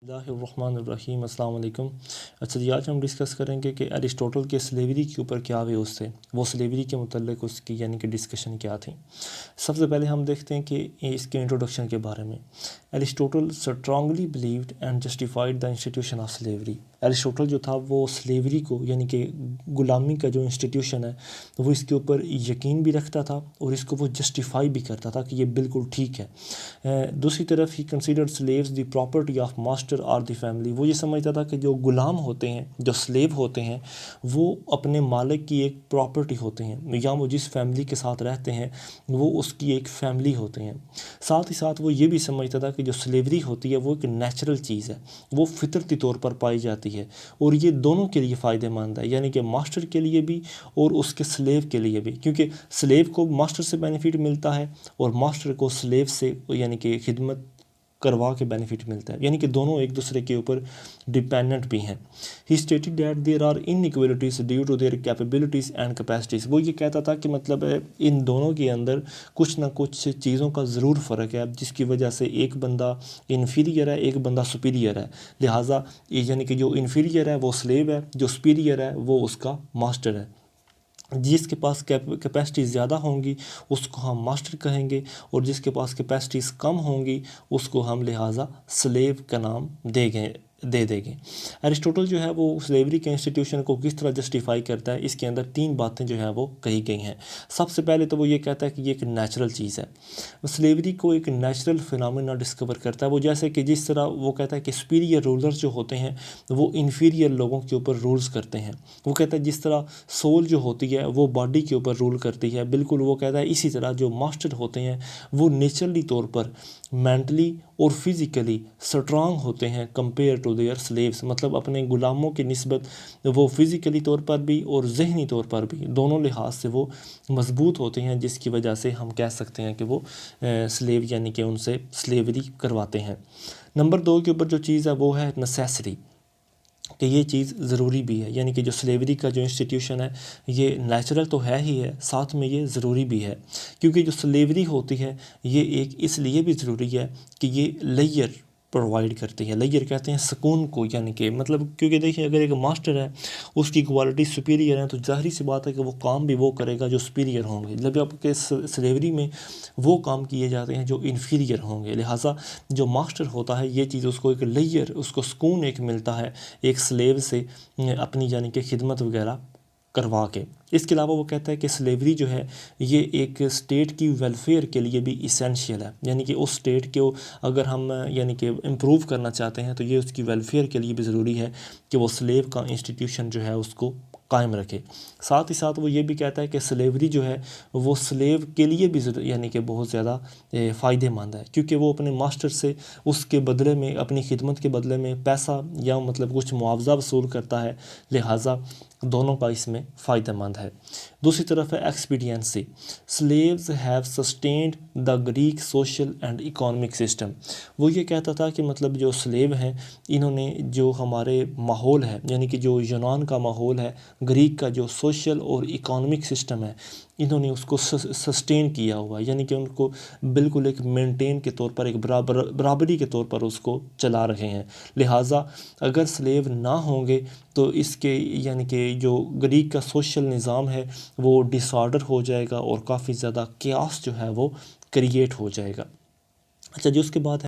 बिस्मिल्लाहिर्रहमानिर्रहीम अस्सलाम वालेकुम। अच्छा जी, आज हम डिस्कस करेंगे कि अरिस्टोटल के स्लेवरी के ऊपर क्या व्यूज़ थे, वो स्लेवरी के मुतल्लिक़ उसकी यानी कि डिस्कशन क्या थी। सबसे पहले हम देखते हैं कि इसके इंट्रोडक्शन के बारे में। Aristotle strongly believed and justified the institution of slavery. Aristotle जो था वो स्लेवरी को यानी कि ग़ुलामी का जो इंस्टीट्यूशन है वो इसके ऊपर यकीन भी रखता था और इसको वो जस्टिफाई भी करता था कि ये बिल्कुल ठीक है। दूसरी तरफ he considered slaves the property of master और द फैमिली। वो ये समझता था कि जो ग़ुलाम होते हैं, जो स्लेव होते हैं, वो अपने मालिक की एक प्रॉपर्टी होते हैं, या वो जिस फैमिली के साथ रहते हैं वो उसकी एक फैमिली होते हैं। साथ ही साथ वो ये भी समझता था कि जो स्लेवरी होती है वो एक नेचुरल चीज़ है, वो फितरती तौर पर पाई जाती है और ये दोनों के लिए फ़ायदेमंद है, यानी कि मास्टर के लिए भी और उसके स्लेव के लिए भी, क्योंकि स्लेव को मास्टर से बेनिफिट मिलता है और मास्टर को स्लेव से यानी कि खिदमत करवा के बेनिफिट मिलता है, यानी कि दोनों एक दूसरे के ऊपर डिपेंडेंट भी हैं। He stated that there are inequalities due to their capabilities and capacities. वो ये कहता था कि मतलब इन दोनों के अंदर कुछ ना कुछ चीज़ों का ज़रूर फ़र्क है, जिसकी वजह से एक बंदा इन्फीरियर है, एक बंदा सुपीरियर है। लिहाजा यानी कि जो इन्फीरियर है वो स्लेव है, जो सुपीरियर है वो उसका मास्टर है। जिसके पास कैपेसिटी ज़्यादा होंगी उसको हम मास्टर कहेंगे और जिसके पास कैपेसिटीज़ कम होंगी उसको हम लिहाजा स्लेव का नाम दे देंगे। अरिस्टोटल जो है वो स्लेवरी के इंस्टीट्यूशन को किस तरह जस्टिफाई करता है, इसके अंदर तीन बातें जो है वो कही गई हैं। सबसे पहले तो वो ये कहता है कि ये एक नेचुरल चीज़ है, स्लेवरी को एक नेचुरल फिनोमेना डिस्कवर करता है। वो जैसे कि जिस तरह वो कहता है कि सुपीरियर रूलर्स जो होते हैं वो इन्फीरियर लोगों के ऊपर रूल्स करते हैं। वो कहता है जिस तरह सोल जो होती है वो बॉडी के ऊपर रूल करती है, बिल्कुल वो कहता है इसी तरह जो मास्टर होते हैं वो नेचुरली तौर पर मेंटली और फिज़िकली स्ट्रांग होते हैं कंपेयर टू देयर स्लेव्स। मतलब अपने ग़ुलामों की निस्बत वो फिज़िकली तौर पर भी और ज़हनी तौर पर भी दोनों लिहाज से वो मजबूत होते हैं, जिसकी वजह से हम कह सकते हैं कि वो स्लेव यानी कि उनसे स्लेवरी करवाते हैं। नंबर 2 के ऊपर जो चीज़ है वो है नेसेसरी, कि ये चीज़ ज़रूरी भी है, यानी कि जो स्लेवरी का जो इंस्टीट्यूशन है ये नेचुरल तो है ही है, साथ में ये ज़रूरी भी है, क्योंकि जो स्लेवरी होती है ये एक इसलिए भी ज़रूरी है कि ये लेयर प्रोवाइड करती है। लेयर कहते हैं सुकून को, यानी कि मतलब क्योंकि देखिए अगर एक मास्टर है उसकी क्वालिटी सुपीरियर है तो ज़ाहिर सी बात है कि वो काम भी वो करेगा जो सुपीरियर होंगे, जब आपके स्लेवरी में वो काम किए जाते हैं जो इन्फीरियर होंगे। लिहाजा जो मास्टर होता है ये चीज़ उसको एक लेयर, उसको सुकून एक मिलता है एक स्लेव से अपनी यानी कि खिदमत वगैरह करवा के। इसके अलावा वो कहता है कि स्लेवरी जो है ये एक स्टेट की वेलफेयर के लिए भी इसेंशियल है, यानी कि उस स्टेट को अगर हम यानी कि इम्प्रूव करना चाहते हैं तो ये उसकी वेलफेयर के लिए भी ज़रूरी है कि वो स्लेव का इंस्टीट्यूशन जो है उसको कायम रखे। साथ ही साथ वो ये भी कहता है कि स्लेवरी जो है वो स्लेव के लिए भी यानी कि बहुत ज़्यादा फ़ायदेमंद है, क्योंकि वो अपने मास्टर से उसके बदले में अपनी खिदमत के बदले में पैसा या मतलब कुछ मुआवजा वसूल करता है। लिहाजा दोनों का इसमें फ़ायदेमंद है। दूसरी तरफ है expediency. Slaves have sustained the Greek social and economic system. वो ये कहता था कि मतलब जो स्लेव हैं इन्होंने जो हमारे माहौल है यानी कि जो यूनान का माहौल है, ग्रीक का जो सोशल और इकोनॉमिक सिस्टम है, इन्होंने उसको सस्टेन किया हुआ है, यानी कि उनको बिल्कुल एक मेंटेन के तौर पर एक बराबरी के तौर पर उसको चला रहे हैं। लिहाजा अगर स्लेव ना होंगे तो इसके यानी कि जो ग्रीक का सोशल निज़ाम है वो डिसऑर्डर हो जाएगा और काफ़ी ज़्यादा केओस जो है वो क्रिएट हो जाएगा। अच्छा जी, उसके बाद है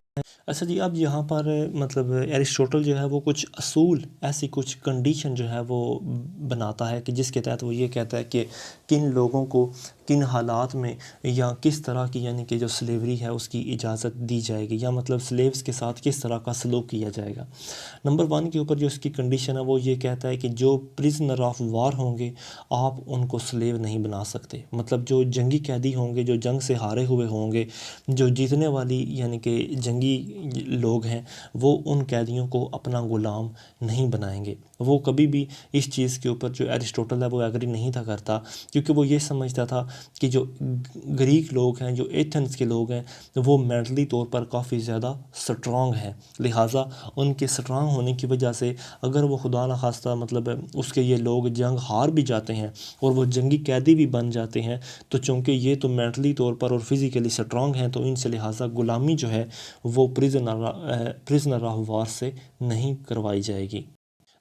अच्छा जी, अब यहाँ पर मतलब एरिस्टोटल जो है वो कुछ असूल ऐसी कुछ कंडीशन जो है वो बनाता है कि जिसके तहत वो ये कहता है कि किन लोगों को किन हालात में या किस तरह की यानी कि जो स्लेवरी है उसकी इजाज़त दी जाएगी, या मतलब स्लेव्स के साथ किस तरह का सलूक किया जाएगा। नंबर 1 के ऊपर जो इसकी कंडीशन है वो ये कहता है कि जो प्रिजनर ऑफ वार होंगे आप उनको स्लेव नहीं बना सकते। मतलब जो जंगी कैदी होंगे, जो जंग से हारे हुए होंगे, जो जीतने वाली यानी कि जंगी लोग हैं, वो उन कैदियों को अपना ग़ुलाम नहीं बनाएंगे। वो कभी भी इस चीज़ के ऊपर जो एरिस्टोटल है वो एग्री नहीं था करता, क्योंकि वो ये समझता था कि जो ग्रीक लोग हैं, जो एथेंस के लोग हैं, वो मेंटली तौर पर काफ़ी ज़्यादा स्ट्रॉन्ग हैं। लिहाजा उनके स्ट्रॉन्ग होने की वजह से अगर वो खुदा न खास्ता मतलब उसके ये लोग जंग हार भी जाते हैं और वो जंगी कैदी भी बन जाते हैं, तो चूँकि ये तो मेंटली तौर पर और फिज़िकली स्ट्रॉन्ग हैं, तो इनसे लिहाजा ग़ुलामी जो है वो प्रिजनर ऑफ वार से नहीं करवाई जाएगी।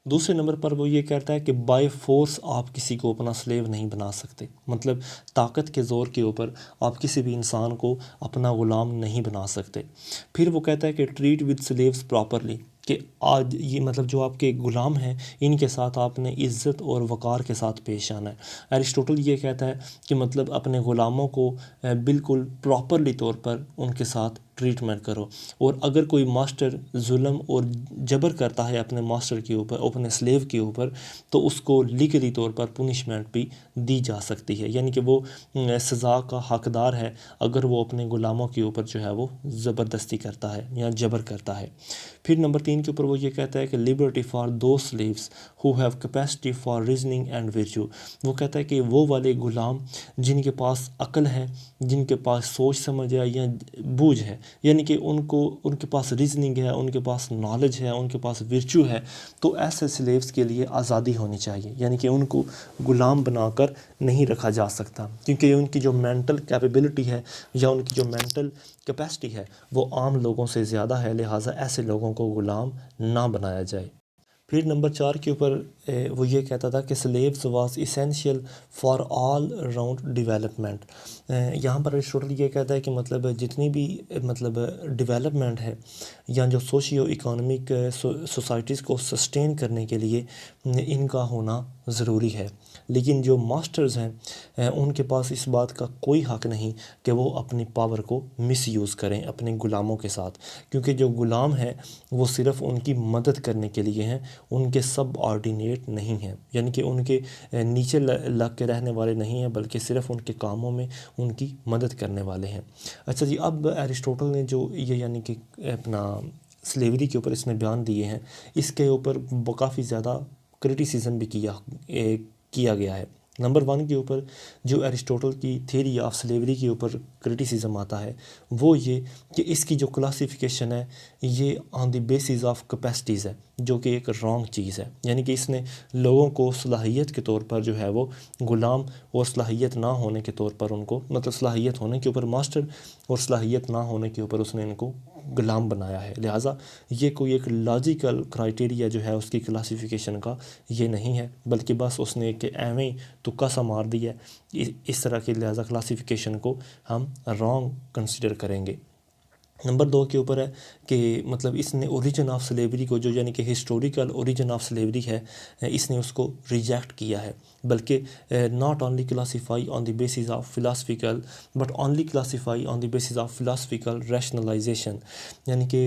दूसरे नंबर पर वो ये कहता है कि बाय फोर्स आप किसी को अपना स्लेव नहीं बना सकते, मतलब ताकत के ज़ोर के ऊपर आप किसी भी इंसान को अपना ग़ुलाम नहीं बना सकते। फिर वो कहता है कि ट्रीट विद स्लेव्स प्रॉपरली, कि आज ये मतलब जो आपके ग़ुलाम हैं इनके साथ आपने इज़्ज़त और वक़ार के साथ पेश आना है। एरिस्टोटल ये कहता है कि मतलब अपने ग़ुलामों को बिल्कुल प्रॉपरली तौर पर उनके साथ ट्रीटमेंट करो, और अगर कोई मास्टर जुल्म और जबर करता है अपने मास्टर के ऊपर, अपने स्लेव के ऊपर, तो उसको लीगली तौर पर पुनिशमेंट भी दी जा सकती है, यानी कि वो सज़ा का हकदार है अगर वो अपने ग़ुलामों के ऊपर जो है वो ज़बरदस्ती करता है या जबर करता है। फिर नंबर 3 के ऊपर वो ये कहता है कि लिबर्टी फॉर दो slaves who have capacity for reasoning and virtue. वो कहता है कि वो वाले ग़ुलाम जिनके पास अक्ल है, जिनके पास सोच समझ है या बूझ है, यानी कि उनके पास रीजनिंग है, उनके पास नॉलेज है, उनके पास वर्च्यू है, तो ऐसे स्लेव्स के लिए आज़ादी होनी चाहिए, यानी कि उनको ग़ुलाम बनाकर नहीं रखा जा सकता, क्योंकि उनकी जो मेंटल कैपेबिलिटी है या उनकी जो मेंटल कैपेसिटी है वो आम लोगों से ज़्यादा है। लिहाजा ऐसे लोगों को ग़ुलाम ना बनाया जाए। फिर नंबर 4 के ऊपर वो ये कहता था कि slaves was essential for all round development. यहाँ पर एरिस्टोटल ये कहता है कि मतलब जितनी भी मतलब डेवलपमेंट है या जो सोशियो इकोनॉमिक सोसाइटीज़ को सस्टेन करने के लिए इनका होना ज़रूरी है, लेकिन जो मास्टर्स हैं उनके पास इस बात का कोई हक़ नहीं कि वो अपनी पावर को मिसयूज़ करें अपने ग़ुलामों के साथ, क्योंकि जो ग़ुलाम हैं वो सिर्फ़ उनकी मदद करने के लिए हैं, उनके सब ऑर्डिनेट नहीं हैं, यानी कि उनके नीचे लग के रहने वाले नहीं हैं, बल्कि सिर्फ़ उनके कामों में उनकी मदद करने वाले हैं। अच्छा जी, अब एरिस्टोटल ने जो ये यानी कि अपना स्लेवरी के ऊपर इसने बयान दिए हैं, इसके ऊपर काफ़ी ज़्यादा क्रिटिसिज्म भी किया गया है। नंबर 1 के ऊपर जो एरिस्टोटल की थ्योरी ऑफ स्लेवरी के ऊपर क्रिटिसिज्म आता है वो ये कि इसकी जो क्लासिफिकेशन है ये on the basis of capacities है, जो कि एक रॉन्ग चीज़ है, यानी कि इसने लोगों को सलाहियत के तौर पर जो है वो ग़ुलाम और सलाहियत ना होने के तौर पर उनको मतलब सलाहियत होने के ऊपर मास्टर और सलाहियत ना होने के ऊपर उसने इनको ग़ुलाम बनाया है। लिहाजा ये कोई एक लॉजिकल क्राइटेरिया जो है उसकी क्लासिफिकेशन का ये नहीं है, बल्कि बस उसने एक एवें तुक्का सा मार दिया है इस तरह की, लिहाजा क्लासिफिकेशन को हम रॉन्ग कंसिडर करेंगे। नंबर 2 के ऊपर है कि मतलब इसने ओरिजिन ऑफ स्लेवरी को जो यानी कि हिस्टोरिकल ओरिजिन ऑफ स्लेवरी है इसने उसको रिजेक्ट किया है, बल्कि not only classify on the basis of philosophical but only classify on the basis of philosophical rationalisation, यानी कि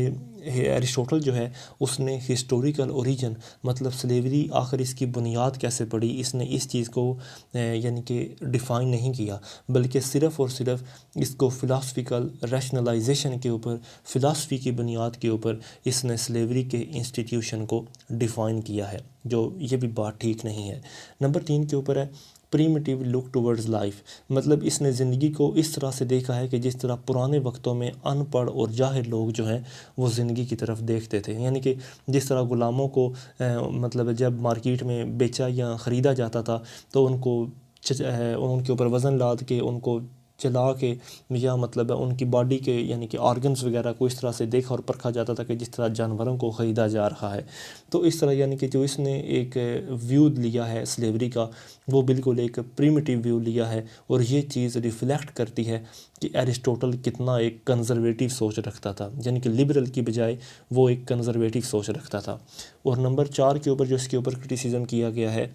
एरिस्टोटल जो है उसने हिस्टोरिकल ओरिजिन मतलब स्लेवरी आखिर इसकी बुनियाद कैसे पड़ी इसने इस चीज़ को यानी कि डिफ़ाइन नहीं किया, बल्कि सिर्फ़ और सिर्फ इसको फिलासफिकल रैशनलाइजेशन के ऊपर फ़िलासफ़ी की बुनियाद के ऊपर इसने स्लेवरी के इंस्टीट्यूशन को डिफ़ाइन किया है, जो ये भी बात ठीक नहीं है। नंबर 3 के ऊपर है प्रीमिटिव लुक टुवर्ड्स लाइफ, मतलब इसने ज़िंदगी को इस तरह से देखा है कि जिस तरह पुराने वक्तों में अनपढ़ और जाहिल लोग जो हैं वो ज़िंदगी की तरफ देखते थे, यानी कि जिस तरह ग़ुलामों को मतलब जब मार्केट में बेचा या ख़रीदा जाता था तो उनके ऊपर वज़न लाद के उनको चला के या मतलब उनकी बॉडी के यानी कि ऑर्गन्स वगैरह को इस तरह से देखा और परखा जाता था कि जिस तरह जानवरों को ख़रीदा जा रहा है। तो इस तरह यानी कि जो इसने एक व्यू लिया है स्लेवरी का वो बिल्कुल एक प्रीमिटिव व्यू लिया है, और ये चीज़ रिफ़्लेक्ट करती है कि एरिस्टोटल कितना एक कंज़र्वेटिव सोच रखता था, यानी कि लिबरल की बजाय वो एक कंज़र्वेटिव सोच रखता था। और नंबर 4 के ऊपर जो इसके ऊपर क्रिटिसिज्म किया गया है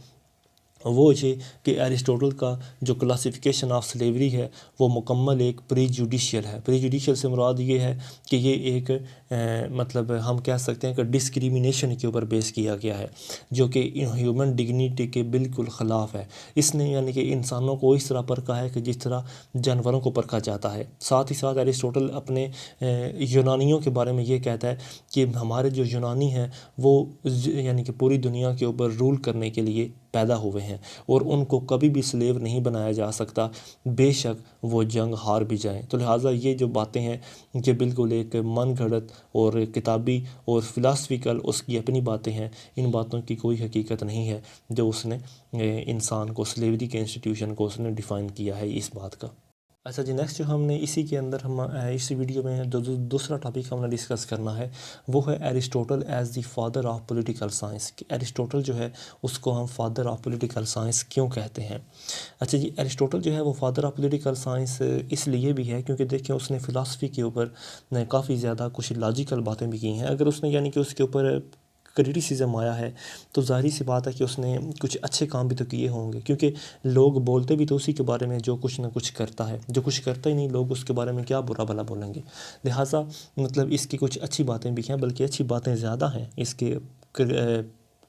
वो ये कि एरिस्टोटल का जो क्लासिफिकेशन ऑफ स्लेवरी है वो मुकम्मल एक प्रीजुडिशियल है। प्रीजुडिशियल से मुराद ये है कि ये एक मतलब हम कह सकते हैं कि डिस्क्रिमिनेशन के ऊपर बेस किया गया है, जो कि ह्यूमन डिग्निटी के बिल्कुल ख़िलाफ़ है। इसने यानी कि इंसानों को इस तरह परखा है कि जिस तरह जानवरों को परखा जाता है। साथ ही साथ एरिस्टोटल अपने यूनानियों के बारे में ये कहता है कि हमारे जो यूनानी हैं वो यानी कि पूरी दुनिया के ऊपर रूल करने के लिए पैदा हुए हैं और उनको कभी भी स्लेव नहीं बनाया जा सकता, बेशक वो जंग हार भी जाएं। तो लिहाजा ये जो बातें हैं ये बिल्कुल एक मन घड़त और किताबी और फ़िलासफ़िकल उसकी अपनी बातें हैं। इन बातों की कोई हकीकत नहीं है जो उसने इंसान को स्लेवरी के इंस्टीट्यूशन को उसने डिफ़ाइन किया है इस बात का। अच्छा जी, नेक्स्ट जो हमने इसी के अंदर हम इस वीडियो में दूसरा टॉपिक हमने डिस्कस करना है वो है Aristotle as the father of political science. कि एरिस्टोटल जो है उसको हम फादर ऑफ पॉलिटिकल साइंस क्यों कहते हैं। अच्छा जी, एरिस्टोटल जो है वो फादर ऑफ पॉलिटिकल साइंस इसलिए भी है क्योंकि देखिए उसने फ़िलासफ़ी के ऊपर काफ़ी ज़्यादा कुछ लॉजिकल बातें भी की हैं। अगर उसने यानी कि उसके ऊपर क्रिटिसिज्म आया है तो ज़ाहिर सी बात है कि उसने कुछ अच्छे काम भी तो किए होंगे, क्योंकि लोग बोलते भी तो उसी के बारे में जो कुछ ना कुछ करता है। जो कुछ करता ही नहीं लोग उसके बारे में क्या बुरा भला बोलेंगे। लिहाजा मतलब इसकी कुछ अच्छी बातें भी हैं, बल्कि अच्छी बातें ज़्यादा हैं इसके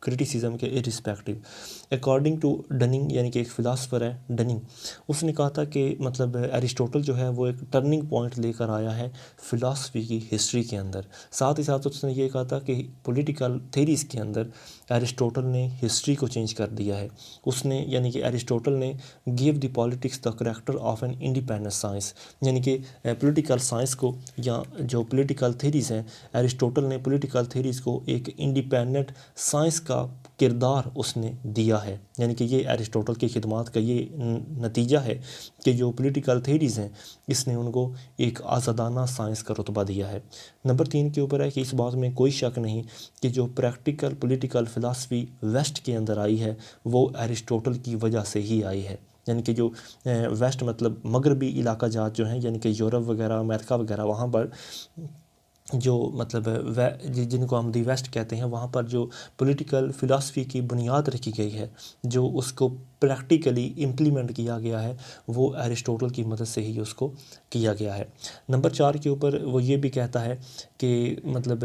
क्रिटिसिज्म के इरिस्पेक्टिव। अकॉर्डिंग टू डनिंग, यानी कि एक फ़िलासफ़र है डनिंग, उसने कहा था कि मतलब एरिस्टोटल जो है वो एक टर्निंग पॉइंट लेकर आया है फ़िलासफ़ी की हिस्ट्री के अंदर। साथ ही साथ उसने ये कहा था कि पॉलिटिकल थेरीज़ के अंदर एरिस्टोटल ने हिस्ट्री को चेंज कर दिया है। उसने यानी कि एरिस्टोटल ने give the politics the character of an independent science, यानी कि पॉलिटिकल साइंस को या जो पॉलिटिकल थेरीज़ हैं, एरिस्टोटल ने पॉलिटिकल थेरीज़ को एक इंडिपेंडेंट साइंस का किरदार उसने दिया है। यानी कि ये एरिस्टोटल की खिदमात का ये नतीजा है कि जो पॉलिटिकल थेरीज़ हैं इसने उनको एक आज़ादाना साइंस का रुतबा दिया है। नंबर 3 के ऊपर है कि इस बात में कोई शक नहीं कि जो प्रैक्टिकल पॉलिटिकल फ़िलासफ़ी वेस्ट के अंदर आई है वो एरिस्टोटल की वजह से ही आई है। यानी कि जो वेस्ट मतलब मगरबी इलाका जात जो हैं, यानी कि यूरोप वगैरह अमेरिका वगैरह, वहाँ पर जो मतलब जिनको हम दी वेस्ट कहते हैं, वहाँ पर जो पॉलिटिकल फ़िलासफ़ी की बुनियाद रखी गई है, जो उसको प्रैक्टिकली इम्प्लीमेंट किया गया है, वो एरिस्टोटल की मदद से ही उसको किया गया है। नंबर 4 के ऊपर वो ये भी कहता है कि मतलब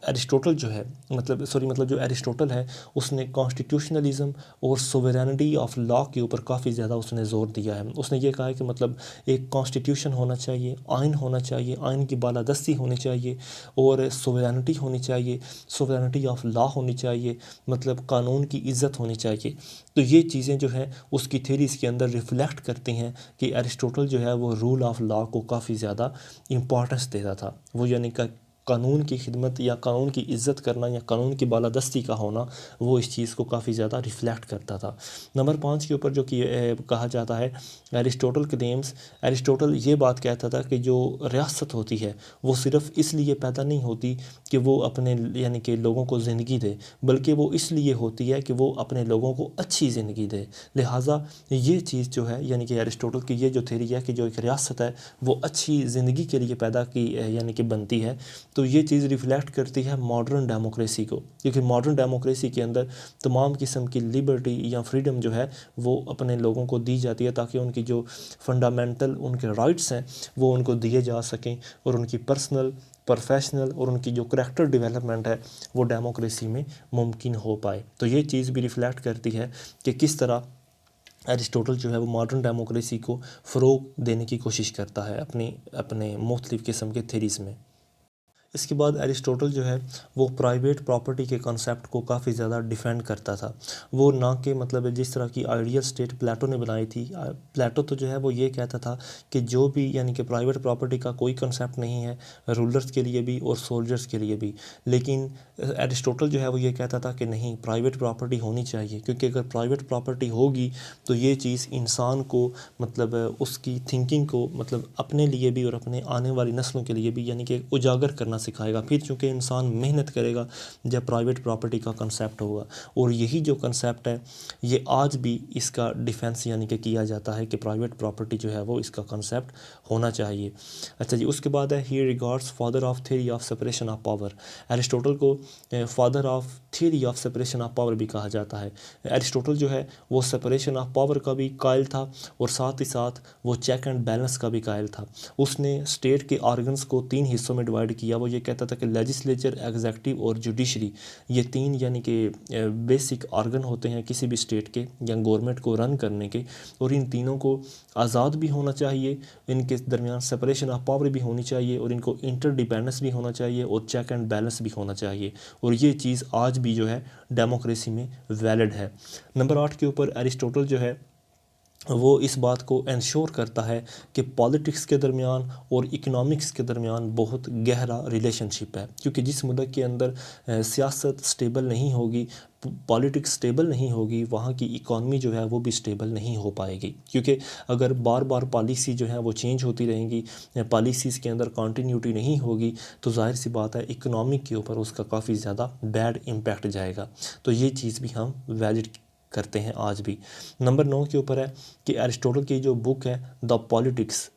एरिस्टोटल जो है मतलब जो एरिस्टोटल है उसने कॉन्स्टिट्यूशनलिज़म और सोवरेनिटी ऑफ लॉ के ऊपर काफ़ी ज़्यादा उसने ज़ोर दिया है। उसने ये कहा है कि मतलब एक कॉन्स्टिट्यूशन होना चाहिए, आइन होना चाहिए, आइन की बालादस्ती होनी चाहिए और सोवरेनिटी होनी चाहिए, सोवरेनिटी ऑफ लॉ होनी चाहिए, मतलब कानून की इज़्ज़त होनी चाहिए। तो ये चीज़ें जो है उसकी थेरीज़ के अंदर रिफ़्लेक्ट करती हैं कि एरिस्टोटल जो है वो रूल ऑफ लॉ को काफ़ी ज़्यादा इम्पॉर्टेंस देता था। वो यानी कि कानून की खिदमत या कानून की इज़्ज़त करना या कानून की बालादस्ती का होना, वो इस चीज़ को काफ़ी ज़्यादा रिफ़्लेक्ट करता था। नंबर 5 के ऊपर जो कि कहा जाता है एरिस्टोटल क्लेम्स, एरिस्टोटल ये बात कहता था कि जो रियासत होती है वो सिर्फ़ इसलिए पैदा नहीं होती कि वो अपने यानी कि लोगों को ज़िंदगी दे, बल्कि वो इसलिए होती है कि वो अपने लोगों को अच्छी ज़िंदगी दे। लिहाजा ये चीज़ जो है यानी कि एरिस्टोटल की ये जो थ्योरी है कि जो एक रियासत है वो अच्छी ज़िंदगी के लिए पैदा की यानी कि बनती है, तो ये चीज़ रिफ़्लेक्ट करती है मॉडर्न डेमोक्रेसी को, क्योंकि मॉडर्न डेमोक्रेसी के अंदर तमाम किस्म की लिबर्टी या फ्रीडम जो है वो अपने लोगों को दी जाती है ताकि उनकी जो फंडामेंटल उनके राइट्स हैं वो उनको दिए जा सकें और उनकी पर्सनल, प्रोफेशनल और उनकी जो करैक्टर डेवलपमेंट है वो डेमोक्रेसी में मुमकिन हो पाए। तो ये चीज़ भी रिफ़्लेक्ट करती है कि किस तरह एरिस्टोटल जो है वो मॉडर्न डेमोक्रेसी को फ़रोग़ देने की कोशिश करता है अपने अपने मुख्तलिफ़ किस्म के थ्योरीज़ में। इसके बाद एरिस्टोटल जो है वो प्राइवेट प्रॉपर्टी के कॉन्सेप्ट को काफ़ी ज़्यादा डिफेंड करता था। वो ना कि मतलब जिस तरह की आइडियल स्टेट प्लेटो ने बनाई थी, प्लेटो तो जो है वो ये कहता था कि जो भी यानी कि प्राइवेट प्रॉपर्टी का कोई कॉन्सेप्ट नहीं है रूलर्स के लिए भी और सोल्जर्स के लिए भी। लेकिन एरिस्टोटल जो है वो ये कहता था कि नहीं, प्राइवेट प्रॉपर्टी होनी चाहिए, क्योंकि अगर प्राइवेट प्रॉपर्टी होगी तो ये चीज़ इंसान को मतलब उसकी थिंकिंग को मतलब अपने लिए भी और अपने आने वाली नस्लों के लिए भी यानी कि उजागर करना सिखाएगा। फिर चूँकि इंसान मेहनत करेगा जब प्राइवेट प्रॉपर्टी का कंसेप्ट होगा, और यही जो कंसेप्ट है ये आज भी इसका डिफेंस यानी कि किया जाता है कि प्राइवेट प्रॉपर्टी जो है वो इसका कंसेप्ट होना चाहिए। अच्छा जी, उसके बाद है he regards father of theory of separation of power. Aristotle को father of theory of separation of power भी कहा जाता है। एरिस्टोटल जो है वो सेपरेशन ऑफ पावर का भी कायल था और साथ ही साथ वो चेक एंड बैलेंस का भी कायल था। उसने स्टेट के ऑर्गन्स को 3 हिस्सों में डिवाइड किया। वो ये कहता था कि लेजिस्लेचर, एग्जेक्टिव और जुडिशरी, ये तीन यानी कि बेसिक ऑर्गन होते हैं किसी भी स्टेट के या गवर्नमेंट को रन करने के, और इन तीनों को आज़ाद भी होना चाहिए, इनके दरमियान सेपरेशन ऑफ पावर भी होनी चाहिए, और इनको इंटरडिपेंडेंस भी होना चाहिए, और चेक एंड बैलेंस भी होना चाहिए। और ये चीज़ आज भी जो है डेमोक्रेसी में वैलिड है। नंबर 8 के ऊपर एरिस्टोटल जो है वो इस बात को इंश्योर करता है कि पॉलिटिक्स के दरमियान और इकोनॉमिक्स के दरमियान बहुत गहरा रिलेशनशिप है, क्योंकि जिस मुल्क के अंदर सियासत स्टेबल नहीं होगी, पॉलिटिक्स स्टेबल नहीं होगी, वहाँ की इकॉनमी जो है वो भी स्टेबल नहीं हो पाएगी। क्योंकि अगर बार बार पॉलिसी जो है वो चेंज होती रहेंगी, पॉलिसीज़ के अंदर कंटिन्यूटी नहीं होगी, तो जाहिर सी बात है इकोनॉमिक के ऊपर उसका काफ़ी ज़्यादा बैड इम्पैक्ट जाएगा। तो ये चीज़ भी हम वैलिड करते हैं आज भी। नंबर 9 के ऊपर है कि एरिस्टोटल की जो बुक है द पॉलिटिक्स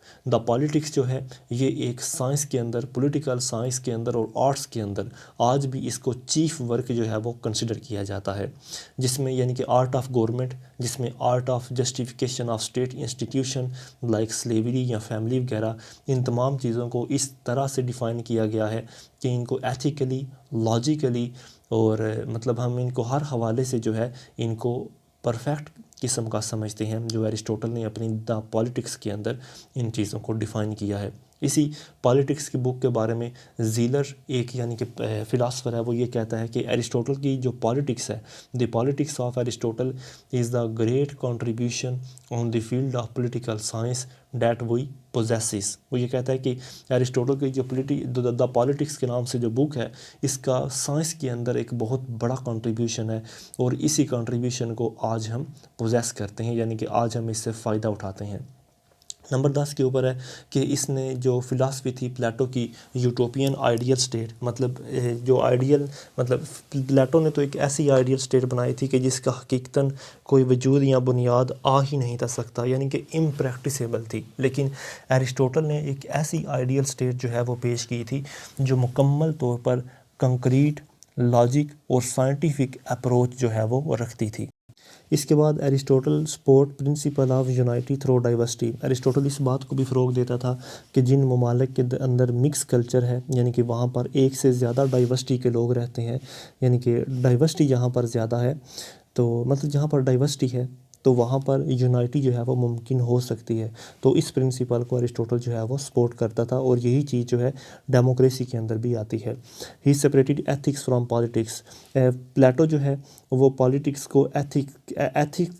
जो है ये एक साइंस के अंदर, पॉलिटिकल साइंस के अंदर और आर्ट्स के अंदर आज भी इसको चीफ वर्क जो है वो कंसिडर किया जाता है, जिसमें यानी कि आर्ट ऑफ गवर्नमेंट, जिसमें art of justification of state institution like slavery या फैमिली वगैरह, इन तमाम चीज़ों को इस तरह से डिफ़ाइन किया गया है कि इनको एथिकली, लॉजिकली और मतलब हम इनको हर हवाले से जो है इनको परफेक्ट किस्म का समझते हैं, जो एरिस्टोटल ने अपनी द पॉलिटिक्स के अंदर इन चीज़ों को डिफ़ाइन किया है। इसी पॉलिटिक्स की बुक के बारे में ज़ीलर एक यानी कि फ़िलासफ़र है, वो ये कहता है कि एरिस्टोटल की जो पॉलिटिक्स है, the politics of Aristotle is the great contribution on the field of political science that we possesses. वो ये कहता है कि एरिस्टोटल की जो द पॉलिटिक्स के नाम से जो बुक है, इसका साइंस के अंदर एक बहुत बड़ा कंट्रीब्यूशन है, और इसी कंट्रीब्यूशन को आज हम पोजेस करते हैं, यानी कि आज हम इससे फ़ायदा उठाते हैं। नंबर 10 के ऊपर है कि इसने जो फ़िलासफ़ी थी प्लेटो की, यूटोपियन आइडियल स्टेट, मतलब जो आइडियल, मतलब प्लेटो ने तो एक ऐसी आइडियल स्टेट बनाई थी कि जिसका हकीकतन कोई वजूद या बुनियाद आ ही नहीं था सकता, यानी कि इम्प्रैक्टिसेबल थी। लेकिन एरिस्टोटल ने एक ऐसी आइडियल स्टेट जो है वो पेश की थी जो मुकम्मल तौर पर कंक्रीट, लॉजिक और साइंटिफिक अप्रोच जो है वो रखती थी। इसके बाद Aristotle support principle of unity through diversity. Aristotle इस बात को भी फ़रोग देता था कि जिन ममालिक के अंदर मिक्स कल्चर है, यानी कि वहाँ पर एक से ज़्यादा डाइवर्सिटी के लोग रहते हैं, यानी कि डाइवर्सिटी जहाँ पर ज़्यादा है, तो मतलब जहाँ पर डाइवर्सिटी है तो वहाँ पर यूनाइटी जो है वो मुमकिन हो सकती है। तो इस प्रिंसिपल को एरिस्टोटल जो है वो सपोर्ट करता था, और यही चीज़ जो है डेमोक्रेसी के अंदर भी आती है। He separated ethics from politics. Plato जो है वो पॉलिटिक्स को एथिक्स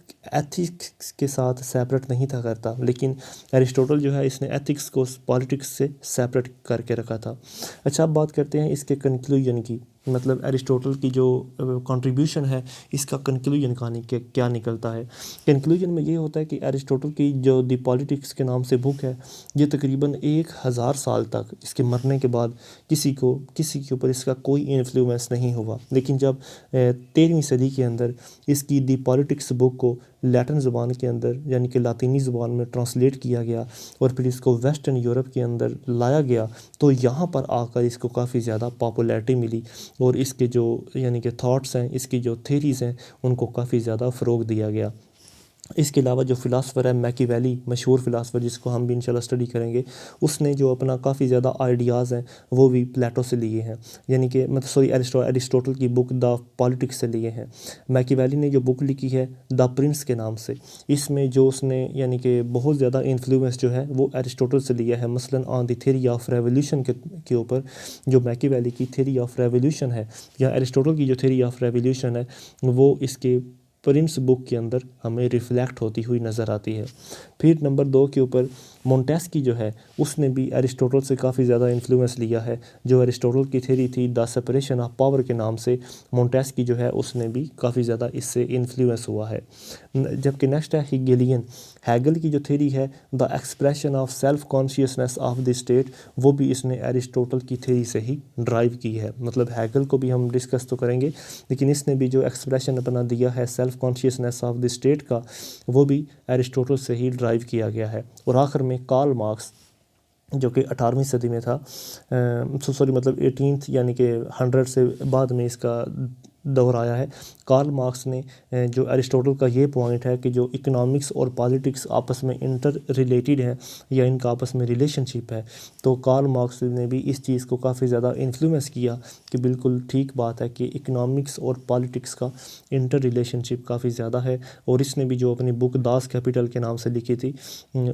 के साथ सेपरेट नहीं था करता, लेकिन एरिस्टोटल जो है इसने एथिक्स को पॉलिटिक्स से सेपरेट करके रखा था। अच्छा, अब बात करते हैं इसके कंक्लूजन की, मतलब एरिस्टोटल की जो कंट्रीब्यूशन है, इसका कंक्लूजन कहानी के क्या निकलता है। कंक्लूजन में ये होता है कि एरिस्टोटल की जो दी पॉलिटिक्स के नाम से बुक है, ये तकरीबन 1000 साल तक इसके मरने के बाद किसी के ऊपर इसका कोई इन्फ्लुएंस नहीं हुआ। लेकिन जब 13वीं सदी के अंदर इसकी दी पॉलिटिक्स बुक को लैटिन ज़ुबान के अंदर, यानी कि लातीनी ज़ुबान में ट्रांसलेट किया गया और फिर इसको वेस्टर्न यूरोप के अंदर लाया गया, तो यहाँ पर आकर इसको काफ़ी ज़्यादा पॉपुलैरिटी मिली, और इसके जो यानी कि थॉट्स हैं, इसकी जो थेरीज़ हैं, उनको काफ़ी ज़्यादा फ़रोग दिया गया। इसके अलावा जो फ़िलासफ़र है मैकियावेली, मशहूर फ़िलासफ़र जिसको हम भी इंशाल्लाह स्टडी करेंगे, उसने जो अपना काफ़ी ज़्यादा आइडियाज़ हैं वो भी प्लेटो से लिए हैं, यानी कि मतलब सॉरी एरिस्टोटल की बुक द पॉलिटिक्स से लिए हैं। मैकियावेली ने जो बुक लिखी है द प्रिंस के नाम से, इसमें जो उसने यानी कि बहुत ज़्यादा इन्फ्लुएंस जो है वो एरिस्टोटल से लिया है। मसलन on the theory of revolution के ऊपर जो मैकियावेली की थ्योरी ऑफ रेवोल्यूशन है, या एरिस्टोटल की जो थ्योरी ऑफ रेवोल्यूशन है, वो इसके प्रिंस बुक के अंदर हमें रिफ़्लेक्ट होती हुई नज़र आती है। फिर नंबर 2 के ऊपर मोंटेस्की जो है उसने भी एरिस्टोटल से काफ़ी ज़्यादा इन्फ्लुएंस लिया है। जो एरिस्टोटल की थ्योरी थी द सेपरेशन ऑफ पावर के नाम से, मोंटेस्की जो है उसने भी काफ़ी ज़्यादा इससे इन्फ्लुएंस हुआ है। जबकि नेक्स्ट है हेगेलियन। हैगल की जो थ्योरी है the expression of self consciousness of the state, वो भी इसने एरिस्टोटल की थ्योरी से ही ड्राइव की है। मतलब हैगल को भी हम डिस्कस तो करेंगे, लेकिन इसने भी जो एक्सप्रेशन अपना दिया है self consciousness of the state का, वो भी एरिस्टोटल से ही ड्राइव किया गया है। और आखिर में कार्ल मार्क्स जो कि 18वीं सदी में था, सॉरी मतलब 18th यानी कि 100 से बाद में इसका दोहराया है। कार्ल मार्क्स ने जो एरिस्टोटल का ये पॉइंट है कि जो इकोनॉमिक्स और पॉलिटिक्स आपस में इंटर रिलेटेड है या इनका आपस में रिलेशनशिप है, तो कार्ल मार्क्स ने भी इस चीज़ को काफ़ी ज़्यादा इन्फ्लुएंस किया कि बिल्कुल ठीक बात है कि इकोनॉमिक्स और पॉलिटिक्स का इंटर रिलेशनशिप काफ़ी ज़्यादा है। और इसने भी जो अपनी बुक दास कैपिटल के नाम से लिखी थी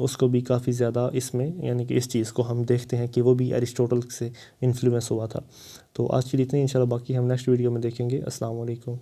उसको भी काफ़ी ज़्यादा इसमें यानी कि इस चीज़ को हम देखते हैं कि वो भी एरिस्टोटल से इन्फ्लुएंस हुआ था। तो आज के लिए इतने, इंशाल्लाह बाकी हम नेक्स्ट वीडियो में देखेंगे। अस्सलाम वालेकुम।